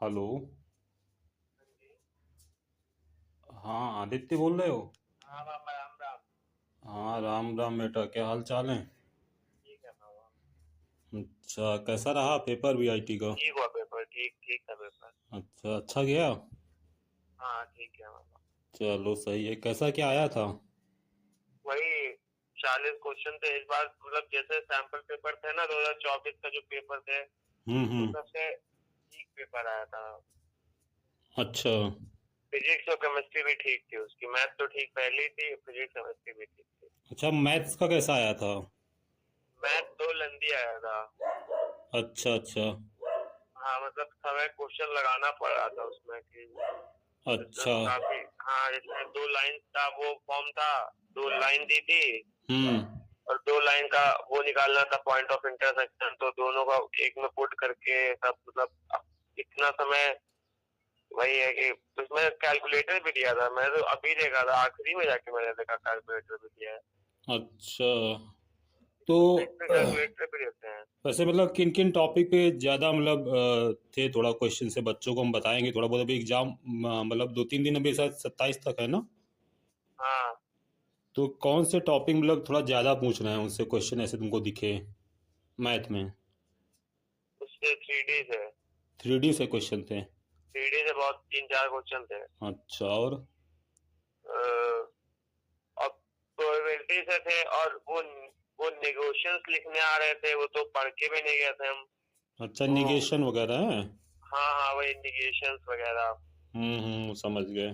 Hello. हाँ, आदित्य बोल रहे हो? हाँ मामा, राम राम। हाँ, राम राम बेटा, क्या हाल चाल है? ठीक है मामा। अच्छा, कैसा रहा पेपर वीआईटी का? ठीक हुआ पेपर, ठीक ठीक था पेपर। अच्छा, अच्छा गया। हाँ ठीक है मामा। चलो सही है। कैसा क्या आया था? वही 40 क्वेश्चन थे इस बार, मतलब जैसे सैंपल पेपर थे ना 2024 का जो पेपर थे, वो हम्म। सबसे ठीक पेपर आया था। अच्छा। फिजिक्स और केमिस्ट्री भी ठीक थी उसकी, मैथ तो ठीक पहले ही थी, फिजिक्स केमिस्ट्री भी ठीक थी। अच्छा, मैथ्स का कैसा आया था? मैथ दो लंदी आया था। अच्छा अच्छा। हाँ मतलब समय क्वेश्चन लगाना पड़ रहा था उसमें कि अच्छा। काफी। हाँ जैसे 2 लाइन का वो फॉर्म था, 2 लाइन दी थी हम्म। और 2 लाइन का वो निकालना था पॉइंट ऑफ इंटरसेक्शन, तो दोनों का एक में पुट करके सब, मतलब अब इतना समय। वही है कि उसमें कैलकुलेटर भी दिया था, मैं तो अभी देखा था, आखिरी में जाके मैंने देखा कैलकुलेटर भी दिया है। अच्छा। तो फिजिक्स में कैलकुलेटर भी देते हैं। वैसे मतलब किन किन टॉपिक पे ज़्यादा मतलब थे? थोड़ा क्वेश्चन से बच्चों को हम बताएंगे थोड़ा बहुत। अभी एग्जाम मतलब 2-3 दिन अभी शायद 27 तक है ना? हाँ तो कौन से टॉपिक मतलब थोड़ा ज़्यादा पूछ रहे हैं उनसे क्वेश्चन ऐसे तुमको दिखे मैथ में? उससे 3D से। 3D से क्वेश्चन थे? 3D से बहुत 3-4 क्वेश्चन थे। अच्छा, और? और प्रोबेबिलिटी से थे, और वो नेगोशिएशंस लिखने आ रहे थे, वो तो पढ़ के भी नहीं गए थे हम। अच्छा, वो निगेशन वगैरह है? हाँ हाँ वही इंडिकेशंस वगैरह। समझ गए।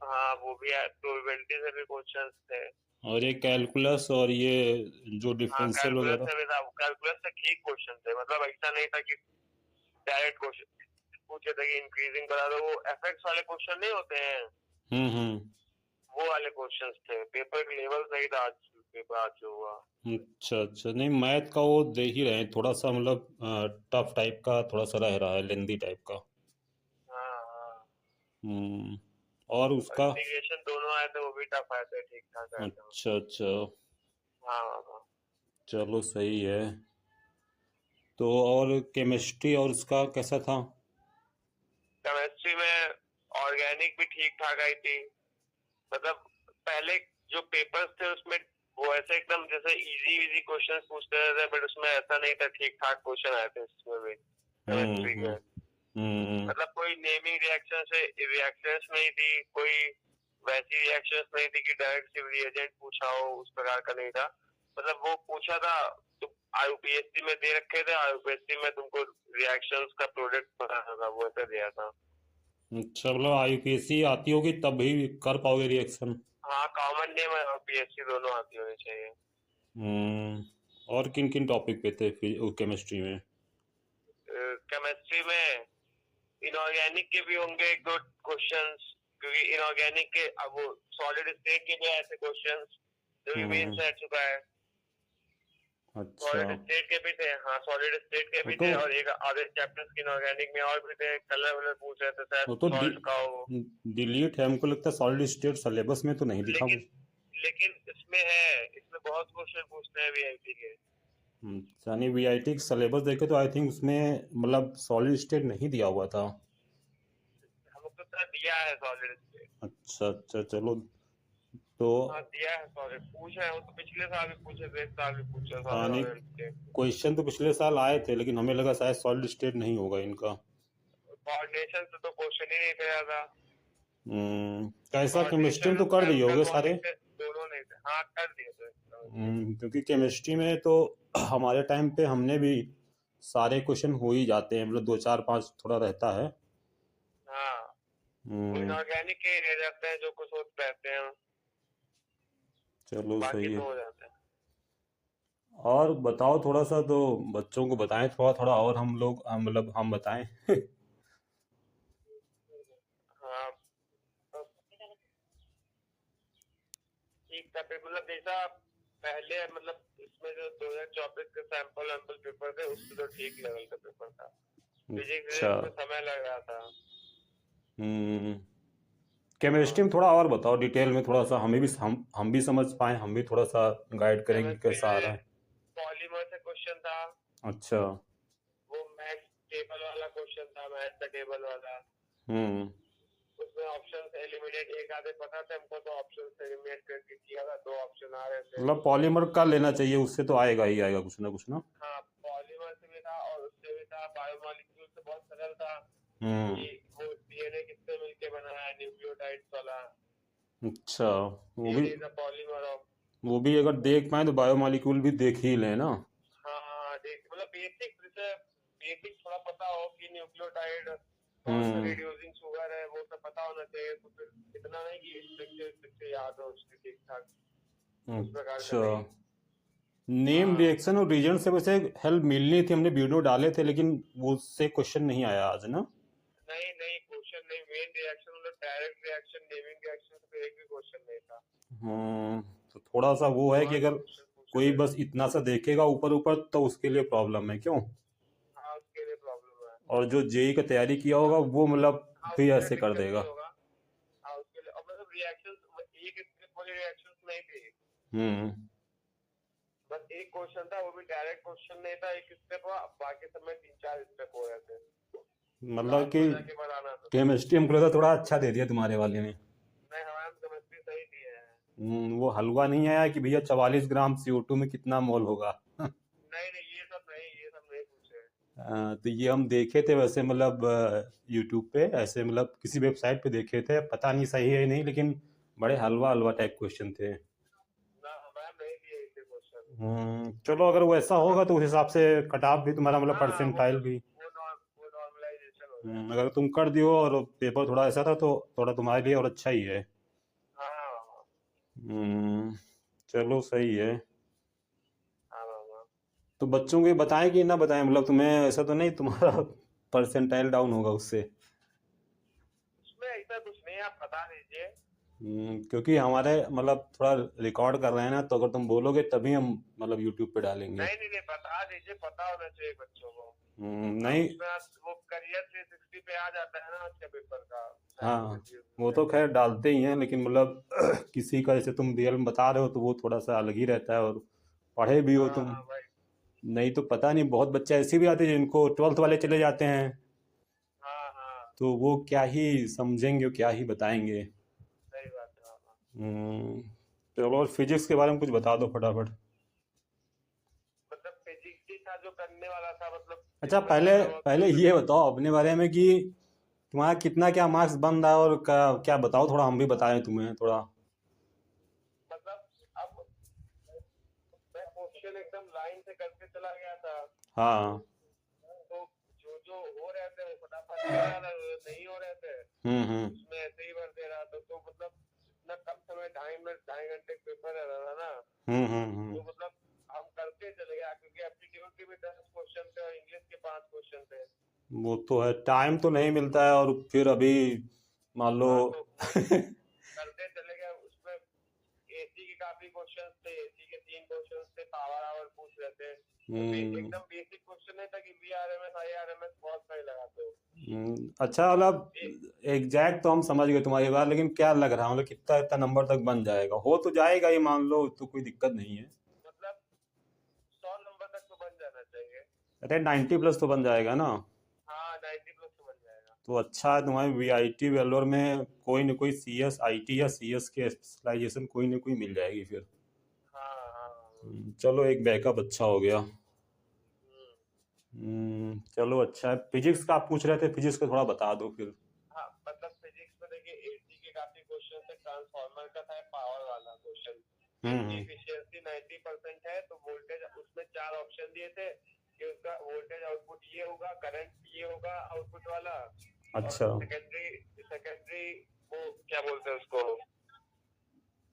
हाँ वो भी है, प्रोबेबिलिटी से भी क्वेश्चंस थे। और ये कैलकुलस और ये जो हाँ डिफरेंशियल कैलकुलस वगैरह? से भी था, कैलकुलस से ठीक क्वेश्चन थे, मतलब ऐसा नहीं था कि डायरेक्ट क्वेश्चन पूछे थे कि इंक्रीजिंग बता दो, वो एफएक्स वाले क्वेश्चन नहीं होते हैं, हम्म। वो वाले क्वेश्चंस थे। पेपर का लेवल सही था आज, पेपर आज जो हुआ। अच्छा अच्छा, नहीं मैथ का वो दे ही रहे हैं थोड़ा सा मतलब टफ टाइप का थोड़ा सा रह रहा है, लेंदी टाइप का। हाँ हाँ। हम्म। और और उसका? इंडिकेशन दोनों आए थे, वो भी टफ आए थे, ठीक ठाक आए थे। अच्छा अच्छा। हाँ हाँ हाँ। चलो सही है। तो और केमिस्ट्री और उसका कैसा था? केमिस्ट्री में ऑर्गेनिक भी ठीक ठाक आई थी, मतलब पहले जो पेपर्स थे उसमें वो ऐसे एकदम जैसे इजी इजी क्वेश्चंस पूछते रहते, बट उसमें ऐसा नहीं था, ठीक ठाक क्वेश्चन आए थे इसमें भी केमिस्ट्री हम्म। के। हम्म। मतलब कोई नेमिंग रिएक्शन से रिएक्शंस नहीं थी, कोई वैसी रिएक्शंस नहीं थी कि डायरेक्ट सिर्फ रिएजेंट पूछा हो, उस प्रकार का नहीं था। मतलब वो पूछा था तो यूपीएससी में दे रखे थे, यूपीएससी में तुमको रिएक्शंस का प्रोडक्ट बनाना था, वो ऐसा दिया था। अच्छा, मतलब आईयूपीएसी आती होगी तब भी कर पाओगे रिएक्शन? हाँ कॉमन नेम है, यूपीएससी दोनों आती होनी चाहिए। हम्म। और किन किन टॉपिक पे थे फिर केमिस्ट्री में? केमिस्ट्री में इनऑर्गेनिक के भी होंगे एक दो क्वेश्चंस, क्योंकि इनऑर्गेनिक के अब वो सॉलिड स्टेट के भी ऐसे क्वेश्चंस जो कि मेन हम्म। से आ चुका है। अच्छा। सॉलिड स्टेट के भी थे, हाँ सॉलिड स्टेट के वो भी तो थे, और एक आधे चैप्टर्स के इनऑर्गेनिक में और भी थे, कलर वलर पूछ रहे थे शायद वो तो सॉल्ट का हो। डिलीट है, हमको लगता है सॉलिड स्टेट सिलेबस में तो नहीं दिखा वो। लेकिन लेकिन इसमें है, इसमें बहुत क्वेश्चन पूछते हैं वीआईपी के। यानी वीआईटी का सिलेबस देखे तो आई थिंक उसमें मतलब सॉलिड स्टेट नहीं दिया हुआ था। हमको तो सर दिया है सॉलिड स्टेट। अच्छा अच्छा, चलो। तो हाँ दिया है सॉलिड, पूछ रहे हैं, वो तो पिछले साल भी पूछे थे, इस साल भी पूछे हाँ, नहीं, सॉलिड स्टेट। क्वेश्चन तो पिछले साल आए थे लेकिन हमें लगा शायद सॉलिड स्टेट नहीं होगा इनका। कोऑर्डिनेशन से तो क्वेश्चन ही नहीं था ज्यादा। कैसा केमिस्ट्री में कोऑर्डिनेशन तो और कर दिए होगे सारे? कार्बोनिक दोनों नहीं थे, हाँ कर दिए थे केमिस्ट्री में। क्योंकि केमिस्ट्री में तो हमारे टाइम पे हमने भी सारे क्वेश्चन हो ही जाते हैं, मतलब दो चार पांच थोड़ा रहता है। हाँ वो हम्म। इनऑर्गेनिक के रह जाते हैं, जो कुछ होते रहते हैं, चलो बाकी सही तो है। हो जाते हैं। और बताओ थोड़ा सा, तो बच्चों को बताएं थोड़ा थोड़ा, और हम लोग मतलब हम बताएं। हाँ ठीक था पेपर, मतलब जैसा पहले, मतलब इसमें जो 2024 के सैंपल वैम्पल पेपर थे उससे तो ठीक लेवल का पेपर था। फिजिक्स अच्छा। फिजिक्स में समय लग रहा था। हम्म। हाँ केमिस्ट्री में थोड़ा और बताओ डिटेल में थोड़ा सा, हमें भी हम भी समझ पाए, हम भी थोड़ा सा गाइड करेंगे केमिस्ट्री कैसा आ रहा में है। पॉलीमर से क्वेश्चन था, अच्छा। वो मैक्स टेबल वाला क्वेश्चन था, मैथ का टेबल वाला। हम्म उसमें ऑप्शन एलिमिनेट एक आधे पता थे हमको, तो ऑप्शन एलिमिनेट करके किया था, दो ऑप्शन आ रहे थे। मतलब पॉलीमर का लेना चाहिए, उससे तो आएगा ही आएगा कुछ ना कुछ ना। हाँ, पॉलीमर से भी था और उससे भी था, बायोमॉलिक्यूल से बहुत सरल था हम्म कि वो डीएनए किससे मिलके बना है, न्यूक्लियोटाइड्स वाला। अच्छा, वो भी DNA is a polymer of. वो भी अगर देख पाए तो बायोमॉलिक्यूल भी देख ही लें ना। हाँ हाँ, देख मतलब बेसिक, जैसे बेसिक थोड़ा पता हो कि न्यूक्लियोटाइड कौन सा हम्म रेड्यूसिंग शुगर है, वो सब पता होना चाहिए। तो फिर इतना नहीं कि स्ट्रक्चर से याद हो उसके ठीक ठाक, उस प्रकार का अच्छा, नहीं। नेम हाँ, रिएक्शन और रीजन से वैसे हेल्प मिलनी थी, हमने वीडियो डाले थे लेकिन वो उससे क्वेश्चन नहीं आया आज ना। नहीं नहीं, क्वेश्चन नहीं, मेन रिएक्शन मतलब डायरेक्ट रिएक्शन, नेमिंग रिएक्शन से एक भी क्वेश्चन नहीं था। तो थोड़ा सा वो है कि बहुत अगर क्वेश्चन पूछे कोई थे। बस इतना सा देखेगा ऊपर ऊपर तो उसके लिए प्रॉब्लम है क्यों। हाँ, उसके लिए प्रॉब्लम है। और जो जेई का तैयारी किया और होगा वो मतलब हाँ, भी उसके लिए ऐसे कर दिक्कत नहीं देगा। होगा। हाँ, उसके लिए, और मतलब रिएक्शन एक स्टेप वाली रिएक्शन नहीं थी। हम्म बस एक क्वेश्चन था, वो भी डायरेक्ट क्वेश्चन नहीं था, एक स्टेप हुआ, बाकी सब में 3-4 स्टेप हो रहे थे। मतलब लास्ट कि में जाके बनाना था। केमिस्ट्री हमको लगा थोड़ा अच्छा दे दिया तुम्हारे वाले में। नहीं, हमारे केमिस्ट्री सही दिए हैं। वो हलवा नहीं आया कि भैया 44 ग्राम CO2 में कितना मोल होगा। नहीं नहीं, ये सब नहीं पूछे। तो ये हम देखे थे वैसे मतलब यूट्यूब पे ऐसे मतलब किसी वेबसाइट पे देखे थे, पता नहीं सही है नहीं, लेकिन बड़े हलवा हलवा टाइप क्वेश्चन थे। ना, हमारे नहीं दिए ऐसे क्वेश्चन। चलो अगर वो ऐसा हमारे होगा तो उस हिसाब से कट ऑफ भी तुम्हारा मतलब हाँ हाँ, परसेंटाइल भी। वो नॉर्मलाइजेशन हो जाएगा। अगर तुम कर दियो और पेपर थोड़ा ऐसा था तो थोड़ा तुम्हारे लिए और अच्छा ही है। हाँ हाँ हम्म, चलो सही है। हाँ हाँ हाँ। तो बच्चों को ये बताएं कि ना बताएं, मतलब तुम्हें ऐसा तो नहीं तुम्हारा परसेंटाइल डाउन होगा उससे। उसमें ऐसा कुछ नहीं, आप बता दीजिए। क्योंकि हमारे मतलब थोड़ा रिकॉर्ड कर रहे हैं ना, तो अगर तुम बोलोगे तभी हम मतलब यूट्यूब पे डालेंगे। नहीं नहीं नहीं, बता दीजिए, पता होना चाहिए बच्चों को। अब नहीं। उसमें वो करियर 360 पे आ जाता है ना उसके पेपर का, हाँ, साइंस वो में। तो खैर डालते ही हैं लेकिन मतलब किसी का जैसे तुम रियल में बता रहे हो तो वो थोड़ा सा अलग ही रहता है, और पढ़े भी हो हाँ तुम। हाँ भाई। नहीं तो पता नहीं, बहुत बच्चे ऐसे भी आते हैं जिनको 12th वाले चले जाते हैं, हाँ हाँ, तो वो क्या ही समझेंगे, क्या ही बताएंगे। सही बात है। हाँ हाँ। हम्म, चलो और फिजिक्स के बारे में कुछ बता दो फटाफट। मतलब फिजिक्स ही था जो करने वाला था, मतलब अच्छा, जिसमें पहले थोड़ा बहुत पहले क्वेश्चन। ये बताओ अपने बारे में कि तुम्हारा कितना क्या मार्क्स बन रहा है, और क्या क्या बताओ, थोड़ा हम भी बताएं तुम्हें थोड़ा। मतलब अब मैं क्वेश्चन एकदम लाइन से करके चला गया था, हाँ। तो जो जो हो रहे थे वो फटाफट कर रहा था, जो नहीं हो रहे थे हम्म उसमें ऐसे ही भर दे रहा था। तो मतलब इतना कम समय, 2.5 घंटे पेपर रह रहा था ना, हम्म। तो मतलब हम करते चले गए, क्योंकि एप्टीट्यूड के भी 10 क्वेश्चन थे और इंग्लिश के 5 क्वेश्चन थे। वो तो है, टाइम तो नहीं मिलता है, और फिर अभी मान लो हाँ, तो करते चले गए। उसमें एसी के काफी क्वेश्चन थे, एसी के 3 क्वेश्चन थे, पावर आवर पूछ रहे थे। तो हम्म एकदम बेसिक क्वेश्चन नहीं था कि VRMS IRMS बहुत सही लगा। तो अच्छा, मतलब ये एग्जैक्ट तो हम समझ गए तुम्हारी बात, लेकिन क्या लग रहा है मतलब कितना इतना नंबर तक बन जाएगा, हो तो जाएगा ही मान लो, तो कोई दिक्कत नहीं है। मतलब 100 नंबर तक तो बन जाना चाहिए। अरे 90+ तो बन जाएगा ना। हाँ, 90+ तो बन जाएगा। तो अच्छा है, तुम्हारे VIT वेलोर में कोई ना कोई CS IT या CS के स्पेशलाइजेशन कोई ना कोई मिल जाएगी फिर। हाँ हाँ हाँ। चलो एक बैकअप अच्छा हो गया। हम्म। चलो अच्छा है, फिजिक्स का आप पूछ रहे थे, फिजिक्स का थोड़ा बता दो फिर। हाँ, मतलब फिजिक्स में देखिए, एसी के काफी क्वेश्चन थे, ट्रांसफार्मर का था पावर वाला क्वेश्चन। एसी हम्म एफिशिएंसी 90% है, तो वोल्टेज उसमें 4 ऑप्शन दिए थे कि उसका वोल्टेज आउटपुट ये होगा, करंट ये होगा आउटपुट वाला, और अच्छा। सेकेंडरी सेकेंडरी वो क्या बोलते हैं उसको,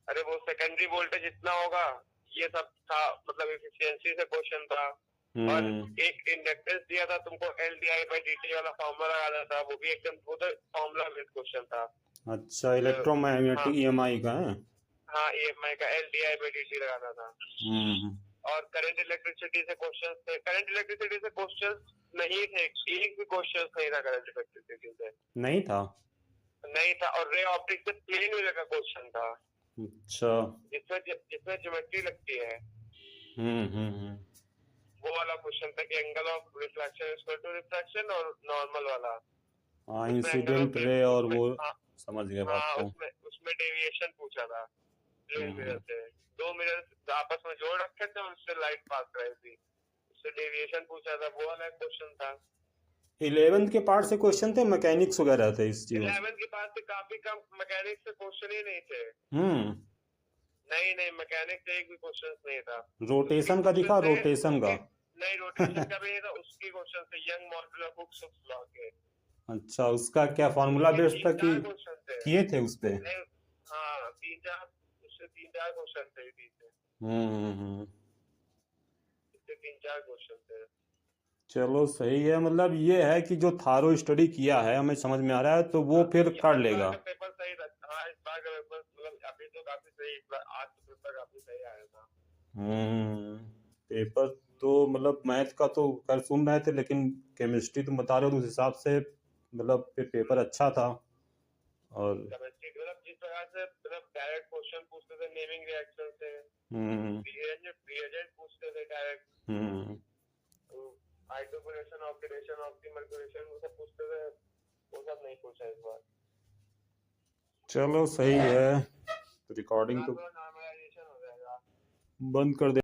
अरे वो सेकेंडरी वोल्टेज इतना होगा, ये सब था। मतलब एफिशिएंसी से क्वेश्चन था। और हम्म एक इंडक्टेंस दिया था तुमको, LdI/dt वाला फॉर्मूला लगाना था, वो भी एकदम वो तो फॉर्मूला बेस्ड क्वेश्चन था। अच्छा, हाँ इलेक्ट्रोमैग्नेटिक EMI का है। हाँ, EMI का LdI/dt लगाना था। हम्म और करंट इलेक्ट्रिसिटी से क्वेश्चन थे, करंट इलेक्ट्रिसिटी से क्वेश्चन नहीं थे, एक भी क्वेश्चन नहीं था करंट इलेक्ट्रिसिटी से। नहीं था। नहीं था, और रे ऑप्टिक्स से प्लेन वेव का क्वेश्चन था, अच्छा। जिसमें जिसमें ज्योमेट्री लगती है। हम्म। वो वाला क्वेश्चन था कि angle of reflection equal to refraction और नॉर्मल वाला। हाँ उसमें एंगल इंसिडेंट ऑफ रे और उसमें वो हाँ समझ गए बात हाँ को। उसमें उसमें डेविएशन पूछा था प्लेन मिरर हम्म। से। दो मिरर आपस में जोड़ रखे थे, उससे लाइट पास कर रही थी, उससे डेविएशन पूछा था, वो वाला क्वेश्चन था। 11th के पार्ट से क्वेश्चन थे, मैकेनिक्स वगैरह थे इस चीजों से। 11 के पास से काफी कम मैकेनिक्स से क्वेश्चन ही नहीं थे। हम्म। नहीं नहीं, मैकेनिक्स से एक भी क्वेश्चन नहीं था। उसकी रोटेशन का क्वेश्चन दिखा, थे रोटेशन का। उसके, नहीं रोटेशन का भी नहीं था, उसकी क्वेश्चन थे यंग मॉड्यूलर हुक्स लॉ के। अच्छा, उसका क्या फॉर्मूला उसके बेस्ड तीन था कि चार क्वेश्चन थे। किए थे उस पे? नहीं, हाँ तीन चार, उससे तीन चार क्वेश्चन थे से। हम्म। इससे तीन चार क्वेश्चन थे। चलो सही है, मतलब ये है कि जो थारो स्टडी किया है हमें समझ में आ रहा है, तो वो फिर कर इस बार लेगा। का पेपर सही था। हाँ इस बार का पेपर मतलब अभी तो काफी सही, आज तो पेपर काफी सही आया था। हम्म। पेपर तो मतलब मैथ का तो कर सुन रहे थे, लेकिन केमिस्ट्री तुम बता रहे हो तो उस हिसाब से मतलब पेपर अच्छा था। और केमिस्ट्री मतलब जिस प्रकार से मतलब डायरेक्ट क्वेश्चन पूछते थे नेमिंग रिएक्शन से, हम्म। रिएजेंट पूछते थे डायरेक्ट, हम्म। हाइड्रोजनेशन ऑक्सीडेशन ऑक्सीमर्कुलेशन वो सब पूछते थे, वो सब नहीं पूछा इस बार। चलो सही है, रिकॉर्डिंग तो नॉर्मलाइजेशन हो जाएगा। बंद कर दे।